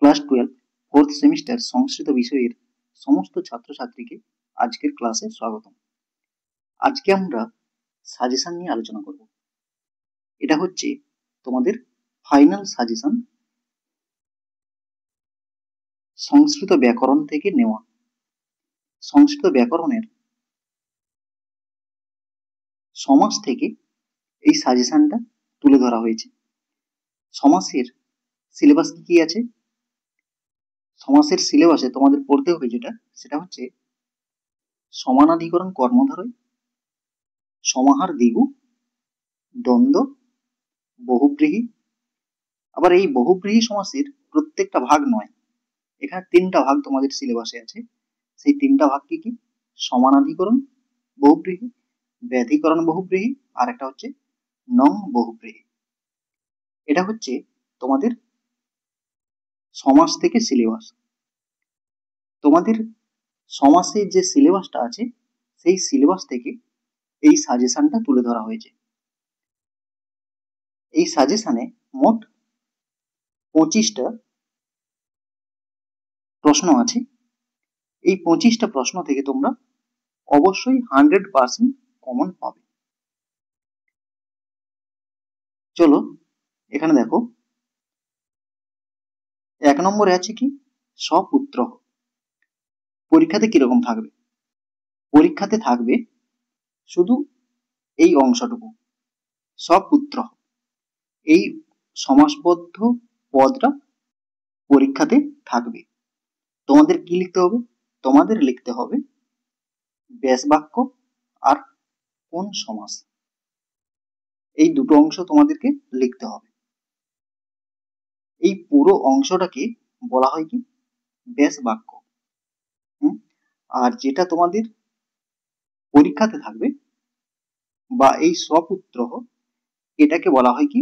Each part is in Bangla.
ক্লাস 12 ফোর্থ সেমিস্টার সংস্কৃত বিষয়ের সমস্ত ছাত্রছাত্রীকে আজকের ক্লাসে স্বাগতম। আজকে আমরা সাজেশন নিয়ে আলোচনা করব। এটা হচ্ছে তোমাদের ফাইনাল সাজেশন সংস্কৃত ব্যাকরণ থেকে নেওয়া। সংস্কৃত ব্যাকরণের সমাস থেকে এই সাজেশনটা তুলে ধরা হয়েছে। সমাসের সিলেবাস কি আছে? সমাসের সিলেবাসে তোমাদের পড়তে হবে সেটা হচ্ছে সমানাধিকরণ কর্মধারয়, সমাহার দ্বিগু, দ্বন্দ্ব, বহুব্রীহি। আবার এই বহুব্রীহি সমাসের প্রত্যেকটা ভাগ নয়, এখানে তিনটা ভাগ তোমাদের সিলেবাসে আছে। সেই তিনটা ভাগ কি কি? সমানাধিকরণ বহুব্রীহি, ব্যাধিকরণ বহুব্রীহি, আর একটা হচ্ছে নং বহুব্রীহি। এটা হচ্ছে তোমাদের সমাস থেকে সিলেবাস। তোমাদের সমাসে যে সিলেবাসটা আছে সেই সিলেবাস থেকে এই সাজেশনটা তুলে ধরা হয়েছে। এই সাজেশনে মোট 25টা প্রশ্ন আছে। এই 25টা প্রশ্ন থেকে তোমরা অবশ্যই 100% কমন পাবে। চলো এখানে দেখো, 1 নম্বরে আছে কি? স্বপুত্র। পরীক্ষাতে কিরকম থাকবে? পরীক্ষাতে থাকবে শুধু এই অংশটুকু, স্বপুত্র। এই সমাসবদ্ধ পদটা পরীক্ষাতে থাকবে। তোমাদের কি লিখতে হবে? তোমাদের লিখতে হবে ব্যাস বাক্য আর কোন সমাস, এই দুটো অংশ তোমাদেরকে লিখতে হবে। এই পুরো অংশটাকে বলা হয় কি? ব্যাস বাক্য। আর যেটা তোমাদের পরীক্ষাতে থাকবে বা এই স্বপুত্র, এটাকে বলা হয় কি?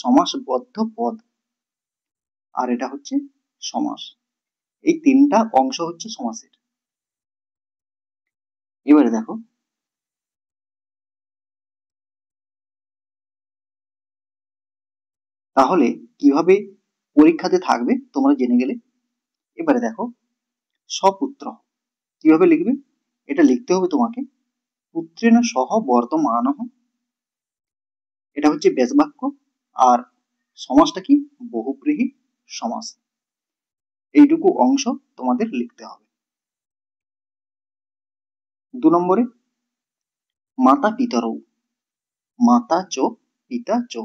সমাসবদ্ধ পদ, আর এটা হচ্ছে সমাস। এই তিনটা অংশ হচ্ছে সমাসের। এবারে দেখো, তাহলে কিভাবে পরীক্ষাতে থাকবে তোমরা জেনে গেলে। এবারে দেখো, স্বপুত্র কিভাবে লিখবে? এটা লিখতে হবে তোমাকে পুত্রেণ সহ বর্তমানঃ। এটা হচ্ছে ব্যাস বাক্য, আর সমাসটা কি? বহুব্রীহি সমাস। এইটুকু অংশ তোমাদের লিখতে হবে। 2 নম্বরে মাতা পিতরৌ। মাতা চ পিতা চ,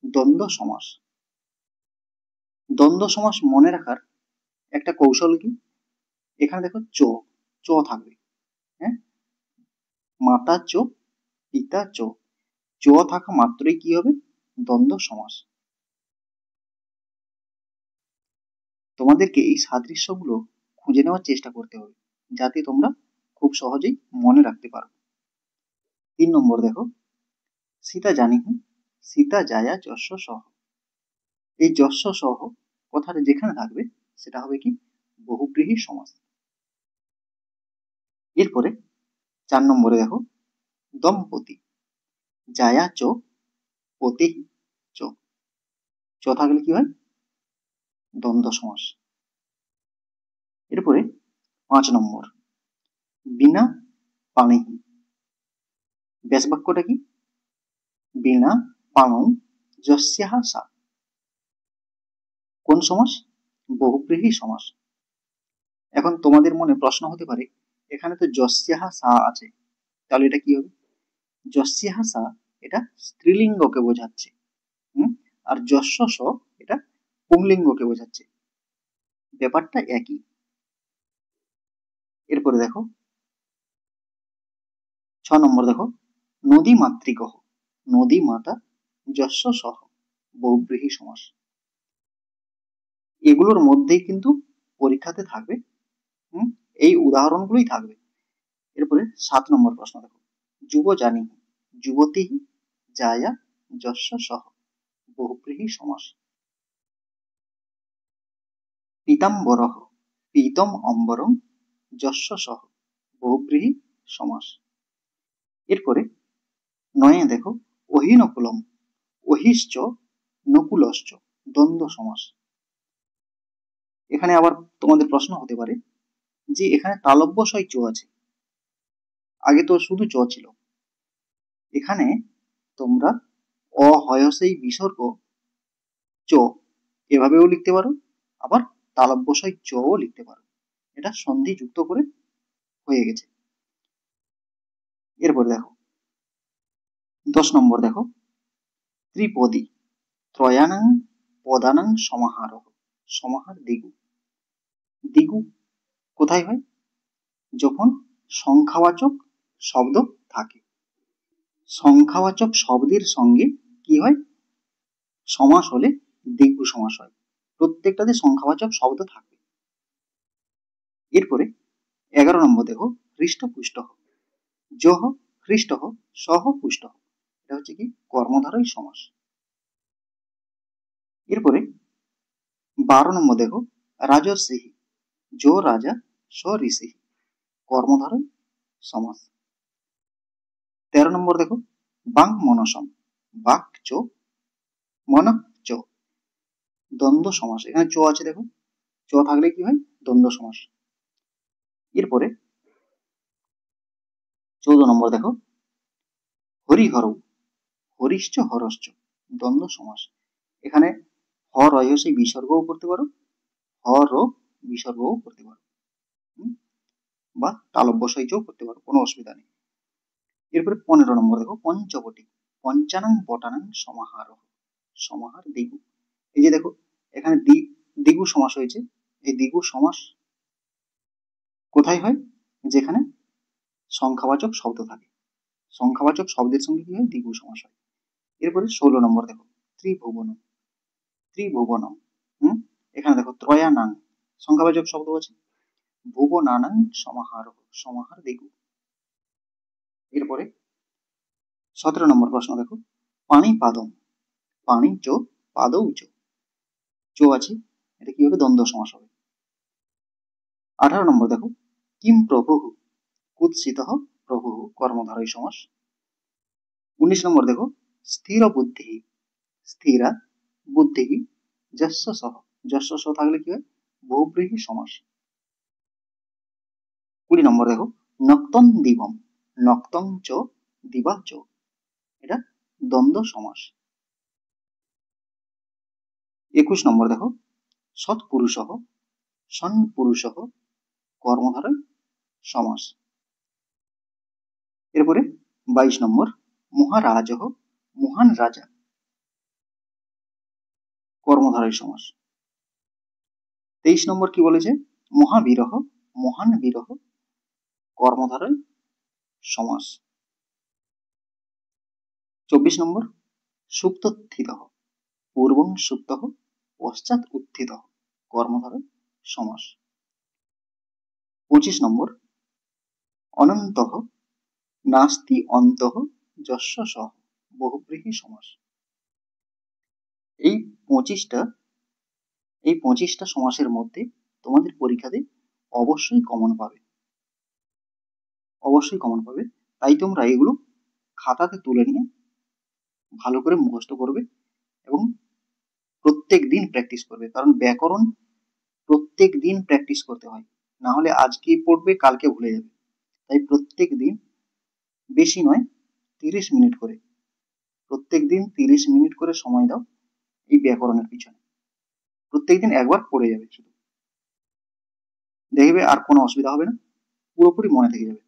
দ্বন্দ্ব সমাস। দ্বন্দ্ব সমাস মনে রাখার একটা কৌশল কি? এখানে দেখো চ চ থাকবে। হ্যাঁ, মাতা চ পিতা চ, চ থাকা মাত্রই কি হবে? দ্বন্দ্ব সমাস। তোমাদেরকে এই সাদৃশ্যগুলো খুঁজে নেওয়ার চেষ্টা করতে হবে যাতে তোমরা খুব সহজেই মনে রাখতে পারো। 3 নম্বর দেখো, সীতা জানিহি সীতা জায়া যস্য সহ। এই যস্য সহ কথাটা যেখানে থাকবে সেটা হবে কি? বহুব্রীহি সমাস। এরপরে 4 নম্বরে দেখো, দম্পতি জায়া চ পতি চ, চ থাকলে কি হয়? দ্বন্দ্ব সমাস। এরপরে 5 নম্বর, বিনা পাণিহি। ব্যাস বাক্যটা কি? বিনা পাণৌ যস্যাহা সা। কোন সমাস? বহুব্রীহি সমাস। এখন তোমাদের মনে প্রশ্ন হতে পারে, এখানে তো যস্যাহা সা আছে, তাহলে এটা কি হবে? যস্যাহা সা এটা স্ত্রীলিঙ্গকে বোঝাচ্ছে, আর যস্য স এটা পুংলিঙ্গকে বোঝাচ্ছে। ব্যাপারটা একই। এরপরে দেখো 6 নম্বর দেখো, নদী মাতৃকহ। নদী মাতা যস্য সহ, বহুব্রীহি সমাস। এগুলোর মধ্যেই কিন্তু পরীক্ষাতে থাকবে, এই উদাহরণগুলোই থাকবে। এরপরে 7 নম্বর প্রশ্ন দেখো, যুব জানি যুবতী জায়া যস্য সহ, বহুব্রীহি সমাস। পীতাম্বরঃ পীতম অম্বরম যস্য সহ, বহুব্রীহি সমাস। এরপরে 9 দেখো, অহিনকুলম অহিশ্চ নকুলশ্চ, দ্বন্দ্ব সমাস। এখানে আবার তোমাদের প্রশ্ন হতে পারে যে এখানে তালব্যশয় চ আছে, আগে তো শুধু চ ছিল, এখানে তোমরা অহয়সেই বিসর্গ চ এভাবেও লিখতে পারো, আবার তালব্যশয় চও লিখতে পারো। এটা সন্ধি যুক্ত করে হয়ে গেছে। এরপরে দেখো 10 নম্বর দেখো, ত্রিপদী ত্রয়ানাং পদানাং সমাহারঃ। সমাহার দিগু। দিগু কোথায় হয়? যখন সংখ্যাবাচক শব্দ থাকে। সংখ্যাবাচক শব্দের সঙ্গে কি হয়? সমাস হলে দিগু সমাস হয়। প্রত্যেকটাতে সংখ্যাবাচক শব্দ থাকবে। এরপরে 11 নম্বর দেখো, হৃষ্টপুষ্ট যহ হৃষ্ট সহ পুষ্ট। এটা হচ্ছে কি কর্মধারয় সমাস। এরপরে 12 নম্বর দেখো, রাজর্ষিহি যো রাজা স ঋষিহি, কর্মধারয় সমাস। 13 নম্বর দেখো, বাং মনসম বাক চ মন চ, দ্বন্দ্ব সমাস। এখানে চ আছে দেখো, চ থাকলে কি হয়? দ্বন্দ্ব সমাস। এরপরে 14 নম্বর দেখো, হরিহর হরিশ্চ হরশ্চ, দ্বন্দ্ব সমাস। এখানে হর রয়সে বিসর্গও করতে পারো, হর ও বিসর্গও করতে পারো, বা তালব্যশয়কেও করতে পারো, কোনো অসুবিধা নেই। এরপরে 15 নম্বর দেখো, পঞ্চবটি পঞ্চানাং বটানাং সমাহার। সমাহার দিগু। এই যে দেখো এখানে দিগু সমাস হয়েছে। এই দিগু সমাস কোথায় হয়? যেখানে সংখ্যাবাচক শব্দ থাকে। সংখ্যাবাচক শব্দের সঙ্গে কি হয়? দিগু সমাস হয়। এরপরে 16 নম্বর দেখো, ত্রিভুবনম ত্রিভুবনম। এখানে দেখো ত্রয়ানাং সংখ্যাবাচক শব্দ আছে, ভুবনানাং সমাহার সমাহার দিগু। এরপরে 17 নম্বর প্রশ্ন দেখো, পাণিপাদম পাণি চ পাদৌ চ, চ আছে, এটা কি হবে? দ্বন্দ্ব সমাস হবে। 18 নম্বর দেখো, কিম প্রভু কুৎসিত প্রভু, কর্মধারয় সমাস। 19 নম্বর দেখো, স্থির বুদ্ধি স্থিরা বুদ্ধি যস্য সহ, যস্য সহ থাকলে কি হয়? বহুব্রীহি সমাস। 20 নম্বর দেখো, নক্তং দিবম নক্তং চ দিবা চ, এটা দ্বন্দ্ব সমাস। 21 নম্বর দেখো, সৎপুরুষ সন পুরুষ কর্মধারয় সমাস। এরপরে 22 নম্বর, মহারাজ মহান রাজা, কর্মধারয় সমাস। 23 নম্বর কি বলেছে? মহাবীরহ মহান বীরহ, কর্মধারয় সমাস। 24 নম্বর, সুপ্তস্থিত পূর্বং সুপ্ত পশ্চাৎ উত্থিত, কর্মধারয় সমাস। 25 নম্বর, অনন্ত নাস্তি অন্তঃ যস্য সহ, বহুব্রীহি সমাস। এই 25টা সমাসের মধ্যে তোমাদের পরীক্ষাতে অবশ্যই কমন পাবে, অবশ্যই কমন পাবে। তাই তোমরা এগুলো খাতাতে তুলে নিয়ে ভালো করে মুখস্থ করবে এবং প্রত্যেক দিন প্র্যাকটিস করবে, কারণ ব্যাকরণ প্রত্যেক দিন প্র্যাকটিস করতে হয়, না হলে আজকে পড়বে কালকে ভুলে যাবে। তাই প্রত্যেক দিন, বেশি নয় 30 মিনিট করে, প্রত্যেক দিন 30 মিনিট করে সময় দাও এই ব্যাকরণের পিছনে। প্রত্যেকদিন একবার পড়ে যাবে, শুধু দেখবে আর কোনো অসুবিধা হবে না, পুরোপুরি মনে থেকে যাবে।